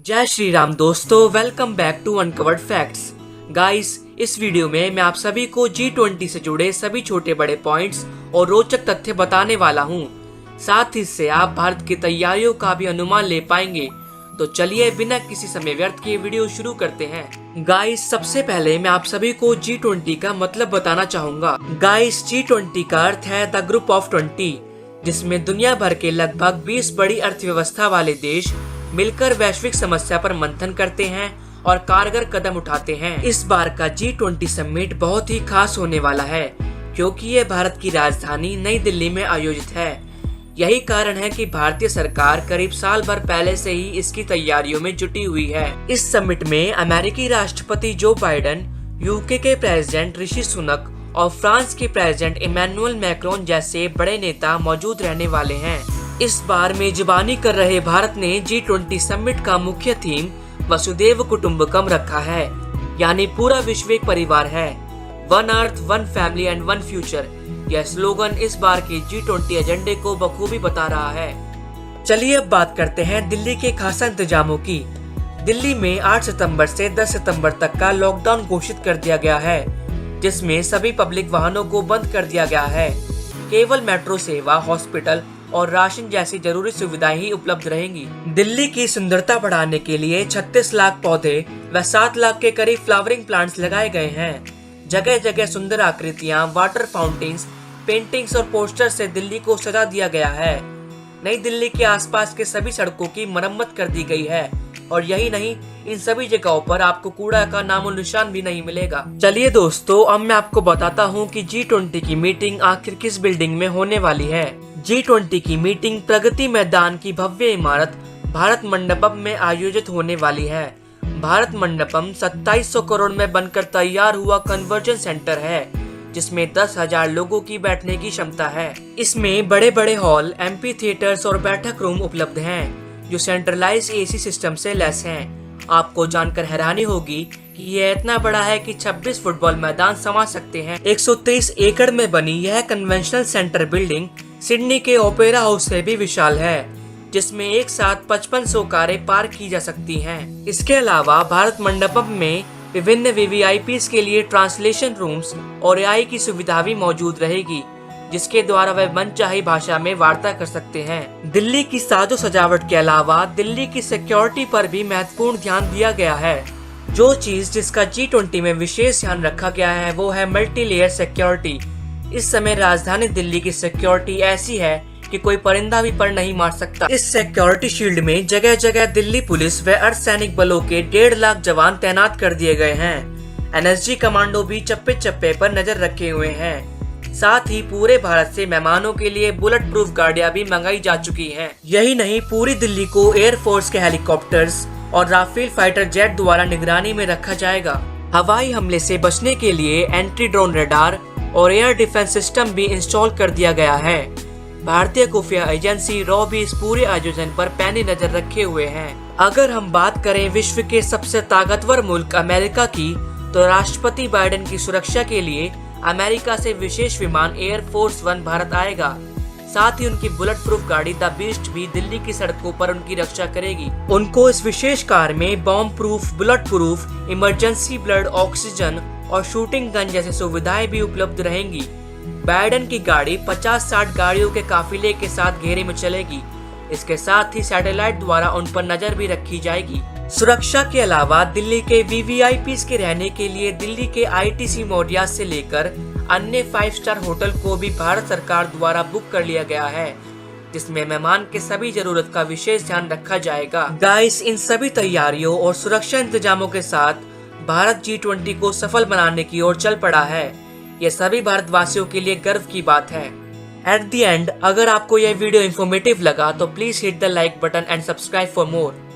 जय श्री राम दोस्तों, welcome back to uncovered facts. Guys, इस वीडियो में मैं आप सभी को G20 से जुड़े सभी छोटे बड़े पॉइंट्स और रोचक तथ्य बताने वाला हूं। साथ ही इससे आप भारत की तैयारियों का भी अनुमान ले पाएंगे। तो चलिए बिना किसी समय व्यर्थ किए वीडियो शुरू करते हैं। गाइस, सबसे पहले मैं आप सभी को G20 का मतलब बताना चाहूंगा। गाइस, G20 का अर्थ है द ग्रुप ऑफ 20, जिसमें दुनिया भर के लगभग 20 बड़ी अर्थव्यवस्था वाले देश मिलकर वैश्विक समस्या पर मंथन करते हैं और कारगर कदम उठाते हैं। इस बार का G20 समिट बहुत ही खास होने वाला है, क्योंकि ये भारत की राजधानी नई दिल्ली में आयोजित है। यही कारण है कि भारतीय सरकार करीब साल भर पहले से ही इसकी तैयारियों में जुटी हुई है। इस समिट में अमेरिकी राष्ट्रपति जो बाइडेन, यूके के प्रेसिडेंट ऋषि सुनक और फ्रांस के प्रेसिडेंट इमैनुअल मैक्रोन जैसे बड़े नेता मौजूद रहने वाले हैं। इस बार मेजबानी कर रहे भारत ने G20 समिट का मुख्य थीम वसुदेव कुटुंबकम रखा है, यानी पूरा विश्व एक परिवार है। One earth, one family and one future, यह स्लोगन इस बार के G20 एजेंडे को बखूबी बता रहा है। चलिए अब बात करते हैं दिल्ली के खासा इंतजामों की। दिल्ली में 8 सितंबर से 10 सितंबर तक का लॉकडाउन घोषित कर दिया गया है, जिसमें सभी पब्लिक वाहनों को बंद कर दिया गया है। केवल मेट्रो सेवा, हॉस्पिटल और राशन जैसी जरूरी सुविधाएं ही उपलब्ध रहेंगी। दिल्ली की सुंदरता बढ़ाने के लिए 36 लाख पौधे व 7 लाख के करीब फ्लावरिंग प्लांट्स लगाए गए हैं। जगह जगह सुंदर आकृतियां, वाटर फाउंटेन्स, पेंटिंग्स और पोस्टर से दिल्ली को सजा दिया गया है। नई दिल्ली के आसपास के सभी सड़कों की मरम्मत कर दी गई है और यही नहीं, इन सभी जगहों पर आपको कूड़ा का नामो निशान भी नहीं मिलेगा। चलिए दोस्तों, अब मैं आपको बताता हूँ कि G20 की मीटिंग आखिर किस बिल्डिंग में होने वाली है। G20 की मीटिंग प्रगति मैदान की भव्य इमारत भारत मंडपम में आयोजित होने वाली है। भारत मंडपम 2700 करोड़ में बनकर तैयार हुआ कन्वर्जन सेंटर है, जिसमें 10,000 लोगों की बैठने की क्षमता है। इसमें बड़े बड़े हॉल, एम्पी थिएटर्स और बैठक रूम उपलब्ध हैं, जो सेंट्रलाइज AC सिस्टम से लैस हैं। आपको जानकर हैरानी होगी कि यह इतना बड़ा है कि 26 फुटबॉल मैदान समा सकते हैं। 123 एकड़ में बनी यह कन्वेंशनल सेंटर बिल्डिंग सिडनी के ओपेरा हाउस से भी विशाल है, जिसमें एक साथ 5500 कारें पार्क की जा सकती हैं। इसके अलावा भारत मंडपम में विभिन्न VVIPs के लिए ट्रांसलेशन रूम्स और AI की सुविधा भी मौजूद रहेगी, जिसके द्वारा वह मनचाही भाषा में वार्ता कर सकते हैं। दिल्ली की साजो सजावट के अलावा दिल्ली की सिक्योरिटी पर भी महत्वपूर्ण ध्यान दिया गया है। जो चीज जिसका G20 में विशेष ध्यान रखा गया है वो है मल्टी लेयर सिक्योरिटी। इस समय राजधानी दिल्ली की सिक्योरिटी ऐसी है कि कोई परिंदा भी पर नहीं मार सकता। इस सिक्योरिटी शील्ड में जगह जगह दिल्ली पुलिस व अर्धसैनिक बलों के 1.5 लाख जवान तैनात कर दिए गए हैं। NSG कमांडो भी चप्पे चप्पे पर नजर रखे हुए हैं। साथ ही पूरे भारत से मेहमानों के लिए बुलेट प्रूफ गाड़ियां भी मंगाई जा चुकी हैं। यही नहीं, पूरी दिल्ली को एयरफोर्स के हेलीकॉप्टर्स और राफेल फाइटर जेट द्वारा निगरानी में रखा जाएगा। हवाई हमले से बचने के लिए एंटी ड्रोन रडार और एयर डिफेंस सिस्टम भी इंस्टॉल कर दिया गया है। भारतीय खुफिया एजेंसी रॉ भी इस पूरे आयोजन पर पैनी नजर रखे हुए हैं। अगर हम बात करें विश्व के सबसे ताकतवर मुल्क अमेरिका की, तो राष्ट्रपति बाइडेन की सुरक्षा के लिए अमेरिका से विशेष विमान एयरफोर्स 1 भारत आएगा। साथ ही उनकी बुलेट प्रूफ गाड़ी द बीस्ट भी दिल्ली की सड़कों पर उनकी रक्षा करेगी। उनको इस विशेष कार में bomb proof, bullet proof, emergency blood oxygen और शूटिंग गन जैसी सुविधाएं भी उपलब्ध रहेंगी। बाइडेन की गाड़ी 50-60 गाड़ियों के काफिले के साथ घेरे में चलेगी। इसके साथ ही सैटेलाइट द्वारा उन पर नजर भी रखी जाएगी। सुरक्षा के अलावा दिल्ली के VVIPs के रहने के लिए दिल्ली के ITC मौर्या से लेकर अन्य 5 स्टार होटल को भी भारत सरकार द्वारा बुक कर लिया गया है, जिसमें मेहमान के सभी जरूरत का विशेष ध्यान रखा जाएगा। गाइस, इन सभी तैयारियों और सुरक्षा इंतजामों के साथ भारत G20 को सफल बनाने की ओर चल पड़ा है। ये सभी भारतवासियों के लिए गर्व की बात है। एट द एंड, अगर आपको यह वीडियो इन्फॉर्मेटिव लगा तो please hit the like button and subscribe for more.